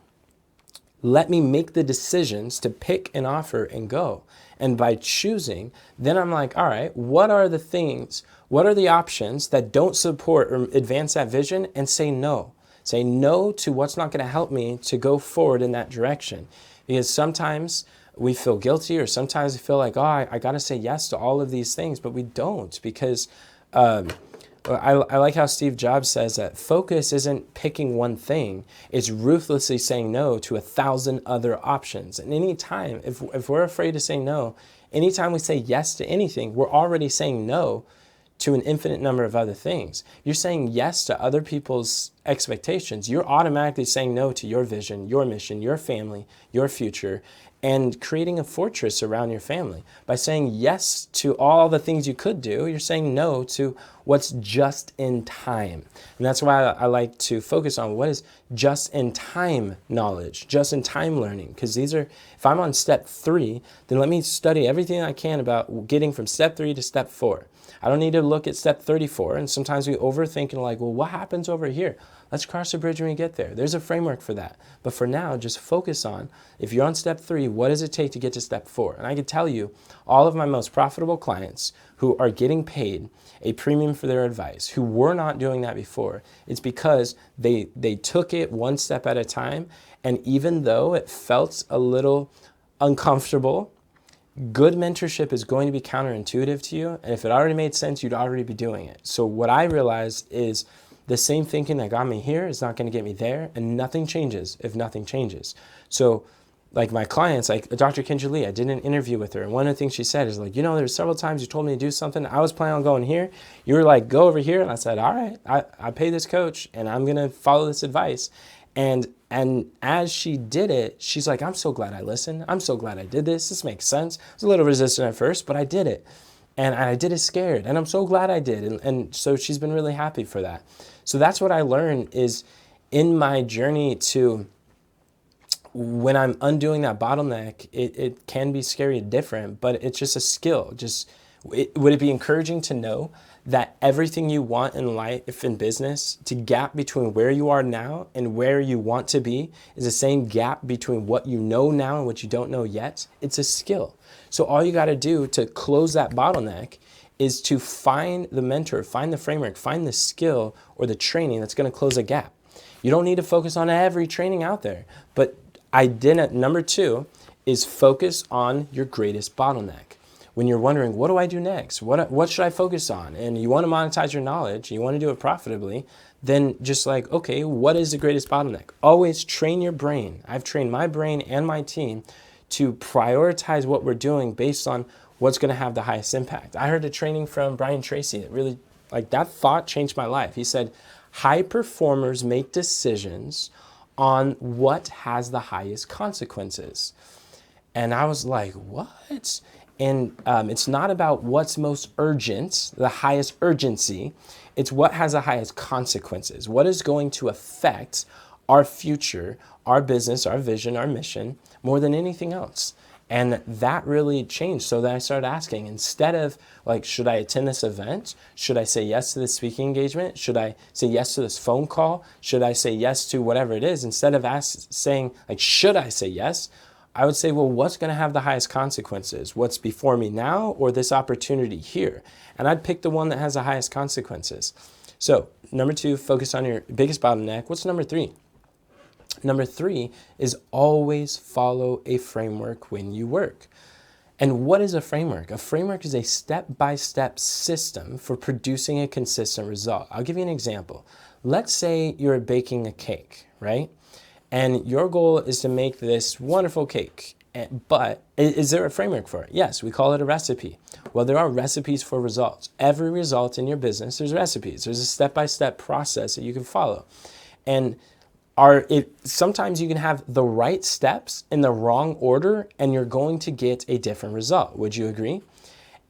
let me make the decisions to pick an offer and go. And by choosing, then I'm like, all right, what are the things, what are the options that don't support or advance that vision, and say no. Say no to what's not going to help me to go forward in that direction. Because sometimes we feel guilty, or sometimes we feel like, oh, I got to say yes to all of these things, but we don't, because I like how Steve Jobs says that focus isn't picking one thing, it's ruthlessly saying no to 1,000 other options. And anytime, if we're afraid to say no, anytime we say yes to anything, we're already saying no to an infinite number of other things. You're saying yes to other people's expectations. You're automatically saying no to your vision, your mission, your family, your future, and creating a fortress around your family. By saying yes to all the things you could do, you're saying no to what's just in time. And that's why I like to focus on what is just in time knowledge, just in time learning. Because these are, if I'm on step 3, then let me study everything I can about getting from step 3 to step 4. I don't need to look at step 34. And sometimes we overthink and like, well, what happens over here? Let's cross the bridge when we get there. There's a framework for that. But for now, just focus on, if you're on step 3, what does it take to get to step 4? And I can tell you, all of my most profitable clients who are getting paid a premium for their advice, who were not doing that before, it's because they took it one step at a time. And even though it felt a little uncomfortable, good mentorship is going to be counterintuitive to you. And if it already made sense, you'd already be doing it. So what I realized is the same thinking that got me here is not going to get me there, and nothing changes if nothing changes. So like my clients, like Dr. Kendra Lee, I did an interview with her, and one of the things she said is like, you know, there's several times you told me to do something. I was planning on going here. You were like, go over here. And I said, all right, I pay this coach and I'm going to follow this advice. And as she did it, she's like, I'm so glad I listened. I'm so glad I did this. This makes sense. I was a little resistant at first, but I did it. And I did it scared. And I'm so glad I did. And so she's been really happy for that. So that's what I learned is in my journey to, when I'm undoing that bottleneck, it can be scary and different, but it's just a skill. Would it be encouraging to know that everything you want in life and business, to gap between where you are now and where you want to be is the same gap between what you know now and what you don't know yet? It's a skill. So all you got to do to close that bottleneck is to find the mentor, find the framework, find the skill or the training that's going to close a gap. You don't need to focus on every training out there, but number 2 is focus on your greatest bottleneck. When you're wondering, what do I do next? What should I focus on? And you want to monetize your knowledge, you want to do it profitably, then just like, okay, what is the greatest bottleneck? Always train your brain. I've trained my brain and my team to prioritize what we're doing based on what's going to have the highest impact. I heard a training from Brian Tracy that really, like, that thought changed my life. He said, high performers make decisions on what has the highest consequences. And I was like, what? And it's not about what's most urgent, the highest urgency. It's what has the highest consequences. What is going to affect our future, our business, our vision, our mission, more than anything else. And that really changed. So then I started asking, instead of like, should I attend this event? Should I say yes to this speaking engagement? Should I say yes to this phone call? Should I say yes to whatever it is? Instead of saying like, should I say yes? I would say, well, what's going to have the highest consequences? What's before me now or this opportunity here? And I'd pick the one that has the highest consequences. So number 2, focus on your biggest bottleneck. What's number 3? Number 3 is always follow a framework when you work. And what is a framework? A framework is a step-by-step system for producing a consistent result. I'll give you an example. Let's say you're baking a cake, right? And your goal is to make this wonderful cake. But is there a framework for it? Yes, we call it a recipe. Well, there are recipes for results. Every result in your business, there's recipes. There's a step-by-step process that you can follow. And sometimes you can have the right steps in the wrong order and you're going to get a different result. Would you agree?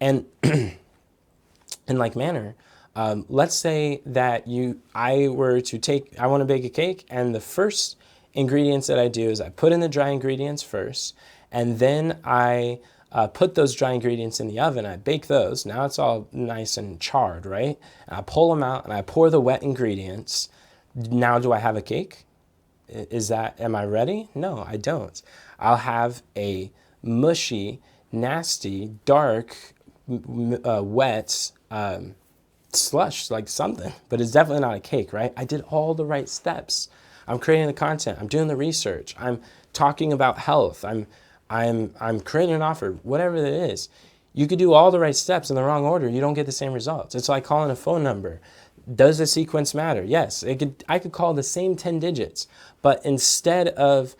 And in like manner, let's say that I want to bake a cake, and the first ingredients that I do is I put in the dry ingredients first, and then I put those dry ingredients in the oven. I bake those. Now it's all nice and charred, right? And I pull them out and I pour the wet ingredients. Now do I have a cake? Am I ready? No, I don't. I'll have a mushy, nasty, dark, wet slush, like something, but it's definitely not a cake, right? I did all the right steps. I'm creating the content. I'm doing the research. I'm talking about health. I'm creating an offer, whatever it is. You could do all the right steps in the wrong order. You don't get the same results. It's like calling a phone number. Does the sequence matter? Yes, I could call the same 10 digits, but instead of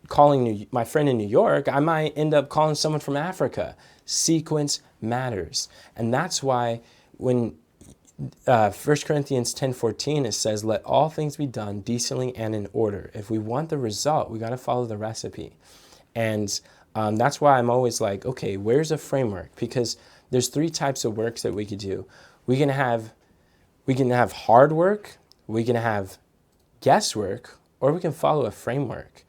calling my friend in New York, I might end up calling someone from Africa. Sequence matters. And that's why when 1 Corinthians 10:14, it says, let all things be done decently and in order. If we want the result, we got to follow the recipe. And that's why I'm always like, okay, where's a framework? Because there's 3 types of works that we could do. We can have hard work, we can have guesswork, or we can follow a framework.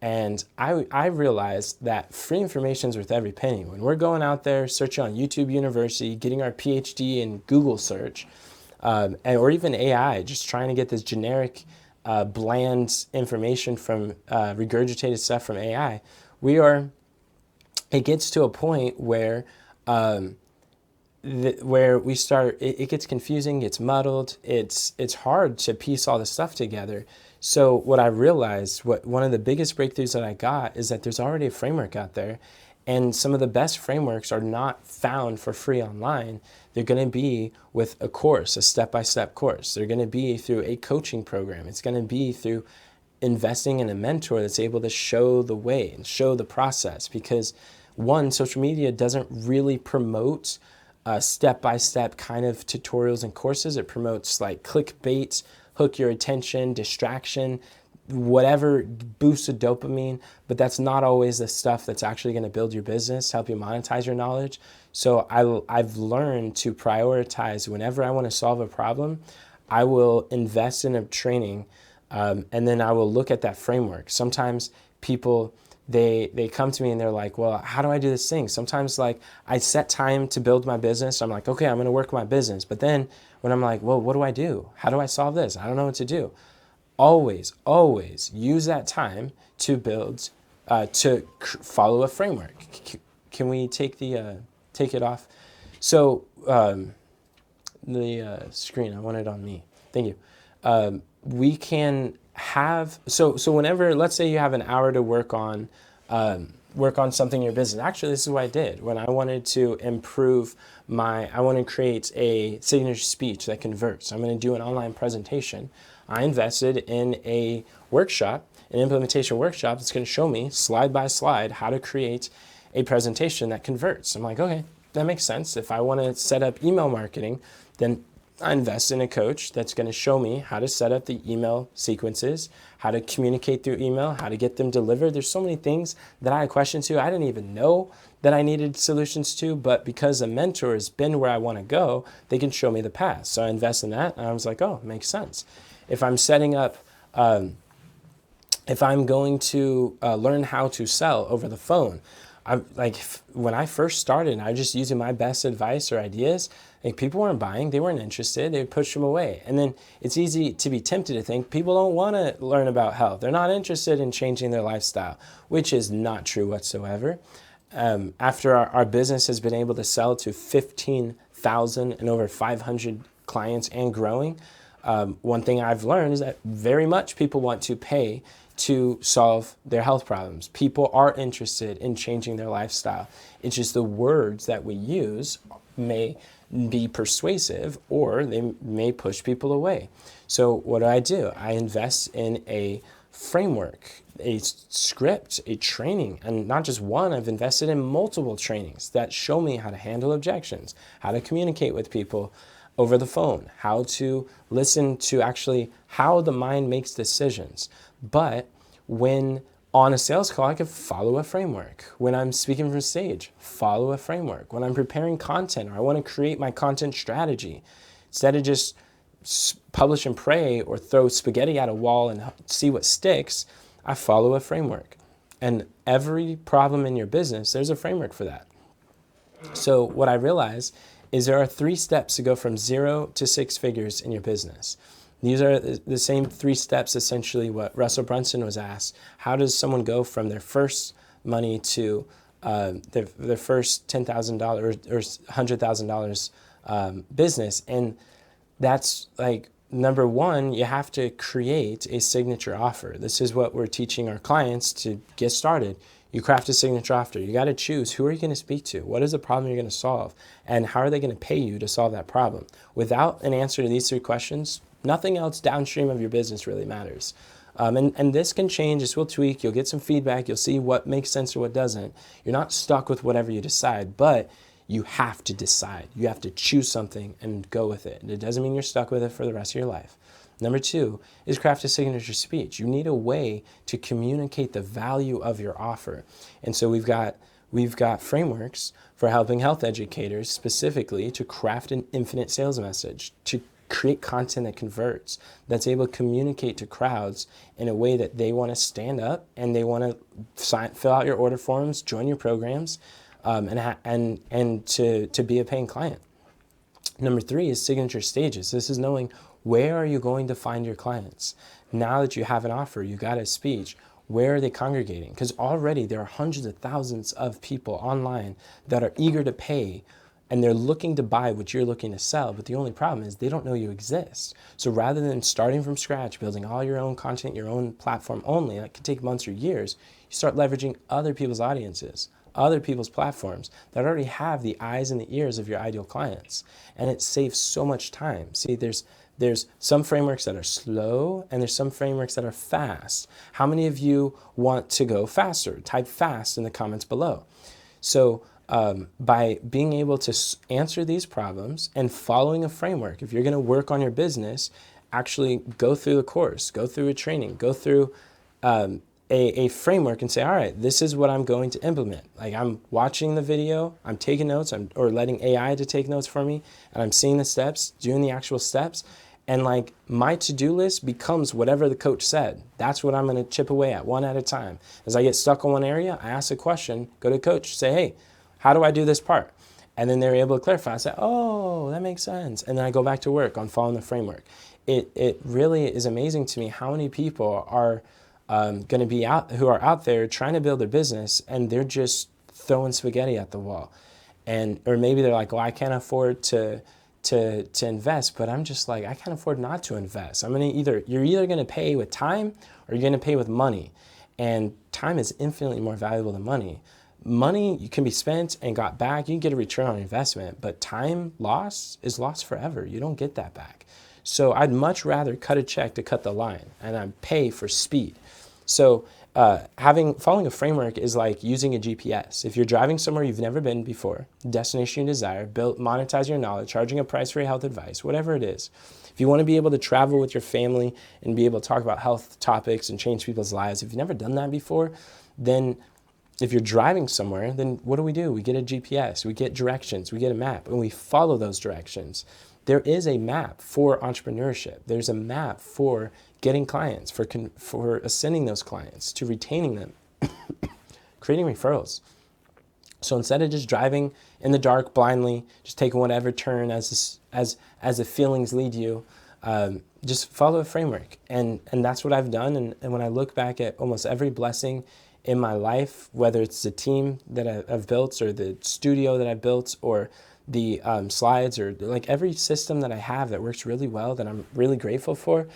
And I realized that free information is worth every penny. When we're going out there searching on YouTube University, getting our PhD in Google search, or even AI, just trying to get this generic, bland information from regurgitated stuff from AI, it gets to a point where it gets confusing, gets muddled. It's hard to piece all this stuff together. So what I realized, one of the biggest breakthroughs that I got is that there's already a framework out there, and some of the best frameworks are not found for free online. They're going to be with a course, a step-by-step course. They're going to be through a coaching program. It's going to be through investing in a mentor that's able to show the way and show the process, because one, social media doesn't really promote step-by-step kind of tutorials and courses. It promotes like clickbait, hook your attention, distraction, whatever boosts the dopamine, but that's not always the stuff that's actually going to build your business, help you monetize your knowledge. So I've learned to prioritize whenever I want to solve a problem, I will invest in a training, and then I will look at that framework. Sometimes people, they come to me and they're like, well, how do I do this thing? Sometimes like I set time to build my business. I'm like, okay, I'm going to work my business. But then when I'm like, well, what do I do? How do I solve this? I don't know what to do. Always, always use that time to build, follow a framework. Can we take it off? So the screen, I want it on me. Thank you. We can have, so whenever, let's say you have an hour to work on work on something in your business. Actually, this is what I did when I wanted to improve I want to create a signature speech that converts. I'm going to do an online presentation. I invested in a workshop, an implementation workshop that's going to show me slide by slide how to create a presentation that converts. I'm like, okay, that makes sense. If I want to set up email marketing, then I invest in a coach that's going to show me how to set up the email sequences, how to communicate through email, how to get them delivered. There's so many things that I had questions to. I didn't even know that I needed solutions to, but because a mentor has been where I want to go, they can show me the path. So I invest in that, and I was like, oh, it makes sense. If I'm setting up, if I'm going to learn how to sell over the phone, when I first started, I was just using my best advice or ideas. Like, people weren't buying, they weren't interested, they would push them away. And then it's easy to be tempted to think people don't want to learn about health. They're not interested in changing their lifestyle, which is not true whatsoever. After our business has been able to sell to 15,000 and over 500 clients and growing, one thing I've learned is that very much people want to pay to solve their health problems. People are interested in changing their lifestyle. It's just the words that we use may be persuasive, or they may push people away. So what do? I invest in a framework, a script, a training, and not just one. I've invested in multiple trainings that show me how to handle objections, how to communicate with people over the phone, how to listen to actually how the mind makes decisions. But when on a sales call, I could follow a framework. When I'm speaking from stage, follow a framework. When I'm preparing content, or I want to create my content strategy, instead of just publish and pray or throw spaghetti at a wall and see what sticks, I follow a framework. And every problem in your business, there's a framework for that. So what I realized is there are 3 steps to go from 0 to 6 figures in your business. These are the same 3 steps, essentially, what Russell Brunson was asked. How does someone go from their first money to their first $10,000 or $100,000 business? And that's like, number 1, you have to create a signature offer. This is what we're teaching our clients to get started. You craft a signature offer. You got to choose, who are you going to speak to? What is the problem you're going to solve? And how are they going to pay you to solve that problem? Without an answer to these 3 questions, nothing else downstream of your business really matters. And this can change. This will tweak. You'll get some feedback. You'll see what makes sense or what doesn't. You're not stuck with whatever you decide, but you have to decide. You have to choose something and go with it. It doesn't mean you're stuck with it for the rest of your life. Number 2 is craft a signature speech. You need a way to communicate the value of your offer. And so we've got frameworks for helping health educators specifically to craft an infinite sales message, to create content that converts, that's able to communicate to crowds in a way that they want to stand up and they want to fill out your order forms, join your programs, and to be a paying client. Number 3 is signature stages. This is knowing, where are you going to find your clients? Now that you have an offer, you got a speech, where are they congregating? Because already there are hundreds of thousands of people online that are eager to pay, and they're looking to buy what you're looking to sell, but the only problem is they don't know you exist. So rather than starting from scratch, building all your own content, your own platform only, that could take months or years, you start leveraging other people's audiences, other people's platforms that already have the eyes and the ears of your ideal clients. And it saves so much time. See, there's some frameworks that are slow, and there's some frameworks that are fast. How many of you want to go faster? Type fast in the comments below. So by being able to answer these problems and following a framework, if you're going to work on your business, actually go through the course, go through a training, go through a framework and say, all right, this is what I'm going to implement. Like, I'm watching the video, I'm taking notes, or letting AI to take notes for me, and I'm seeing the steps, doing the actual steps. And like, my to-do list becomes whatever the coach said. That's what I'm going to chip away at, one at a time. As I get stuck on one area, I ask a question, go to coach, say, hey, how do I do this part? And then they're able to clarify. I say, oh, that makes sense. And then I go back to work on following the framework. It really is amazing to me how many people are going to be who are out there trying to build their business, and they're just throwing spaghetti at the wall. Or maybe they're like, well, I can't afford to invest, but I'm just like, I can't afford not to invest. You're either going to pay with time or you're going to pay with money. And time is infinitely more valuable than money. Money you can be spent and got back, you can get a return on investment, but time lost is lost forever. You don't get that back. So I'd much rather cut a check to cut the line, and I pay for speed. So following a framework is like using a GPS. If you're driving somewhere you've never been before, destination you desire, monetize your knowledge, charging a price for your health advice, whatever it is. If you want to be able to travel with your family and be able to talk about health topics and change people's lives, if you've never done that before, then if you're driving somewhere, then what do? We get a GPS, we get directions, we get a map, and we follow those directions. There is a map for entrepreneurship. There's a map for getting clients, for ascending those clients, to retaining them, creating referrals. So instead of just driving in the dark blindly, just taking whatever turn as the feelings lead you, just follow a framework. And that's what I've done. And when I look back at almost every blessing in my life, whether it's the team that I've built or the studio that I built or the slides or like every system that I have that works really well that I'm really grateful for,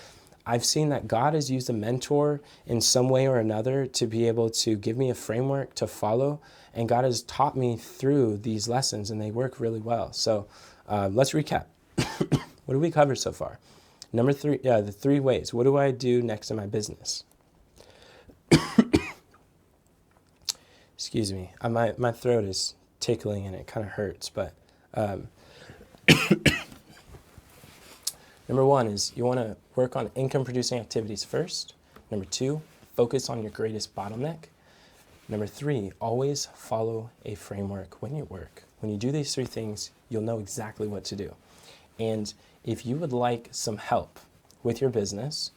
I've seen that God has used a mentor in some way or another to be able to give me a framework to follow. And God has taught me through these lessons and they work really well. So let's recap. What did we cover so far? Number 3, the 3 ways. What do I do next in my business? Excuse me. My throat is tickling and it kind of hurts, but number 1 is you want to work on income producing activities first. Number 2, focus on your greatest bottleneck. Number 3, always follow a framework when you work. When you do these 3 things, you'll know exactly what to do. And if you would like some help with your business,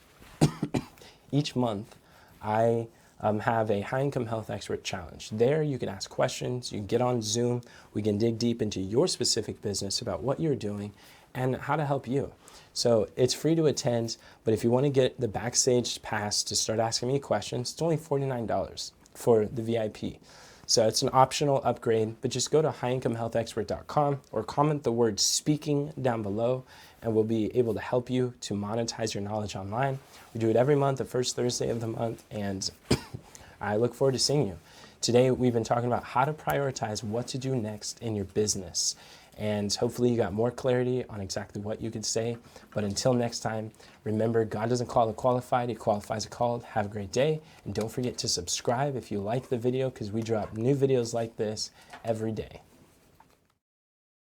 each month I have a high income health expert challenge. There you can ask questions, you can get on Zoom, we can dig deep into your specific business about what you're doing and how to help you. So it's free to attend, but if you want to get the backstage pass to start asking me questions, it's only $49 for the VIP. So it's an optional upgrade, but just go to highincomehealthexpert.com or comment the word speaking down below and we'll be able to help you to monetize your knowledge online. We do it every month, the first Thursday of the month, and I look forward to seeing you. Today we've been talking about how to prioritize what to do next in your business. And hopefully you got more clarity on exactly what you could say. But until next time, remember, God doesn't call the qualified, He qualifies the called. Have a great day. And don't forget to subscribe if you like the video because we drop new videos like this every day.